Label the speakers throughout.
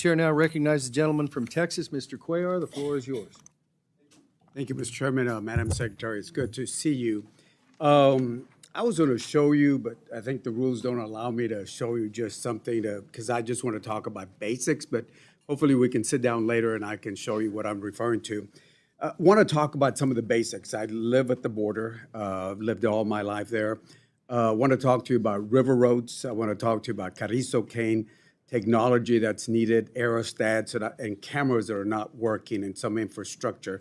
Speaker 1: Chair now recognizes the gentleman from Texas, Mr. Cuellar. The floor is yours.
Speaker 2: Thank you, Mr. Chairman. Madam Secretary, it's good to see you. I was going to show you, but I think the rules don't allow me to show you just something because I just want to talk about basics, but hopefully we can sit down later and I can show you what I'm referring to. Want to talk about some of the basics. I live at the border, lived all my life there. Want to talk to you about river roads. I want to talk to you about Carrizo cane, technology that's needed, aerostats, and cameras that are not working, and some infrastructure.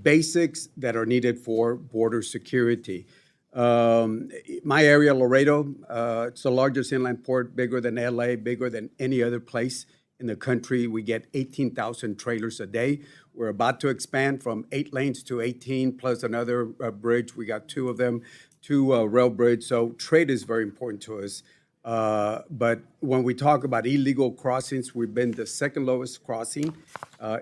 Speaker 2: Basics that are needed for border security. My area, Laredo, it's the largest inland port, bigger than LA, bigger than any other place in the country. We get 18,000 trailers a day. We're about to expand from 8 lanes to 18, plus another bridge. We got 2 of them, 2 rail bridge. So trade is very important to us. But when we talk about illegal crossings, we've been the second lowest crossing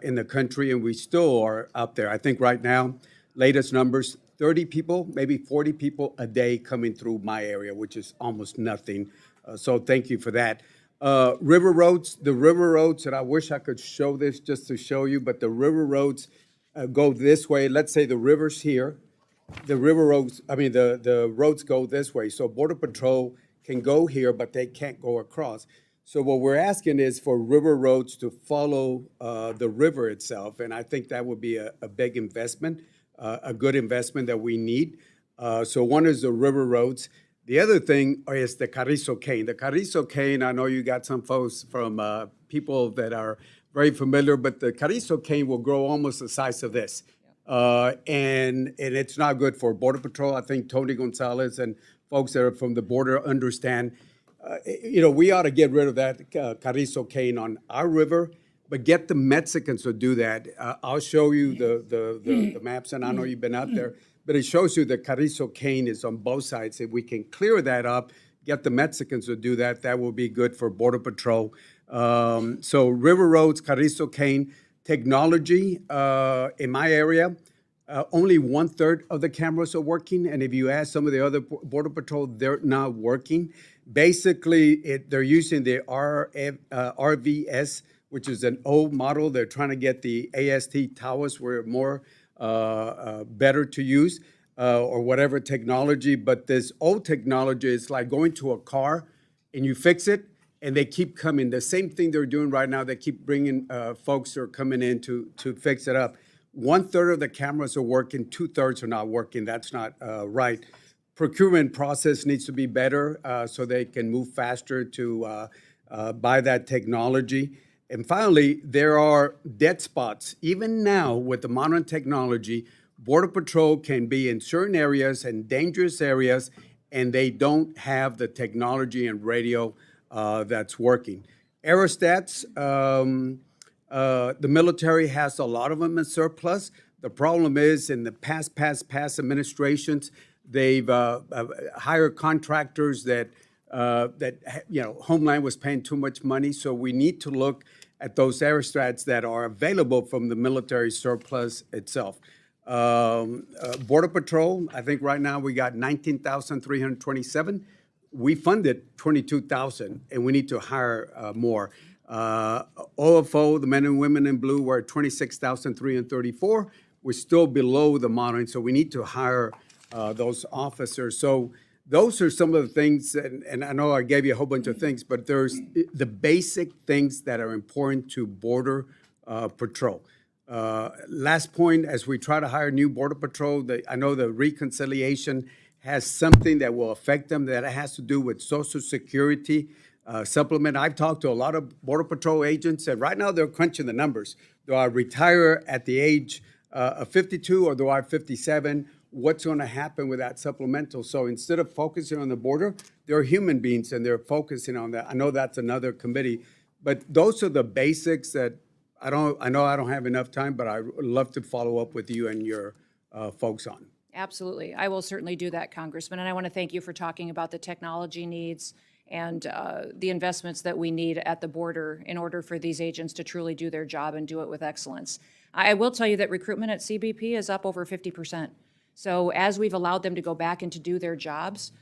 Speaker 2: in the country, and we still are up there. I think right now, latest numbers, 30 people, maybe 40 people a day coming through my area, which is almost nothing. So thank you for that. River roads, the river roads, and I wish I could show this just to show you, but the river roads go this way. Let's say the river's here. The river roads, the roads go this way. So Border Patrol can go here, but they can't go across. So what we're asking is for river roads to follow the river itself, and I think that would be a big investment, a good investment that we need. So one is the river roads. The other thing is the Carrizo cane. The Carrizo cane, I know you got some folks from people that are very familiar, but the Carrizo cane will grow almost the size of this. And it's not good for Border Patrol. I think Tony Gonzalez and folks that are from the border understand, we ought to get rid of that Carrizo cane on our river, but get the Mexicans to do that. I'll show you the maps, and I know you've been out there, but it shows you the Carrizo cane is on both sides. If we can clear that up, get the Mexicans to do that, that will be good for Border Patrol. So river roads, Carrizo cane, technology in my area, only 1/3 of the cameras are working, and if you ask some of the other Border Patrol, they're not working. Basically, they're using the RVS, which is an old model. They're trying to get the AST towers where more better to use, or whatever technology. But this old technology is like going to a car and you fix it, and they keep coming. The same thing they're doing right now, they keep bringing folks who are coming in to fix it up. 1/3 of the cameras are working, 2/3 are not working. That's not right. Procurement process needs to be better so they can move faster to buy that technology. And finally, there are dead spots. Even now, with the modern technology, Border Patrol can be in certain areas and dangerous areas, and they don't have the technology and radio that's working. Aerostats, the military has a lot of them in surplus. The problem is in the past administrations, they've hired contractors that Homeland was paying too much money. So we need to look at those aerostats that are available from the military surplus itself. Border Patrol, I think right now we got 19,327. We funded 22,000, and we need to hire more. OFO, the men and women in blue, were at 26,334. We're still below the monitoring, so we need to hire those officers. So those are some of the things, and I know I gave you a whole bunch of things, but there's the basic things that are important to Border Patrol. Last point, as we try to hire new Border Patrol, I know the reconciliation has something that will affect them, that it has to do with Social Security supplement. I've talked to a lot of Border Patrol agents, and right now they're crunching the numbers. Do I retire at the age of 52 or do I 57? What's going to happen with that supplemental? So instead of focusing on the border, they're human beings and they're focusing on that. I know that's another committee, but those are the basics that I know I don't have enough time, but I would love to follow up with you and your folks on.
Speaker 3: Absolutely. I will certainly do that, Congressman. And I want to thank you for talking about the technology needs and the investments that we need at the border in order for these agents to truly do their job and do it with excellence. I will tell you that recruitment at CBP is up over 50%. So as we've allowed them to go back and to do their jobs,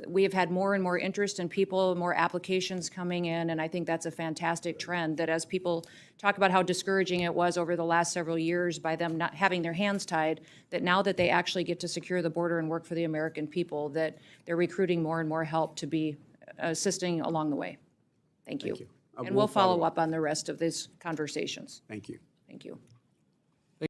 Speaker 3: We have had more and more interest in people, more applications coming in, and I think that's a fantastic trend, that as people talk about how discouraging it was over the last several years by them not having their hands tied, that now that they actually get to secure the border and work for the American people, that they're recruiting more and more help to be assisting along the way. Thank you.
Speaker 2: you.
Speaker 3: And we'll follow up on the rest of these conversations.
Speaker 2: Thank you.
Speaker 3: Thank you.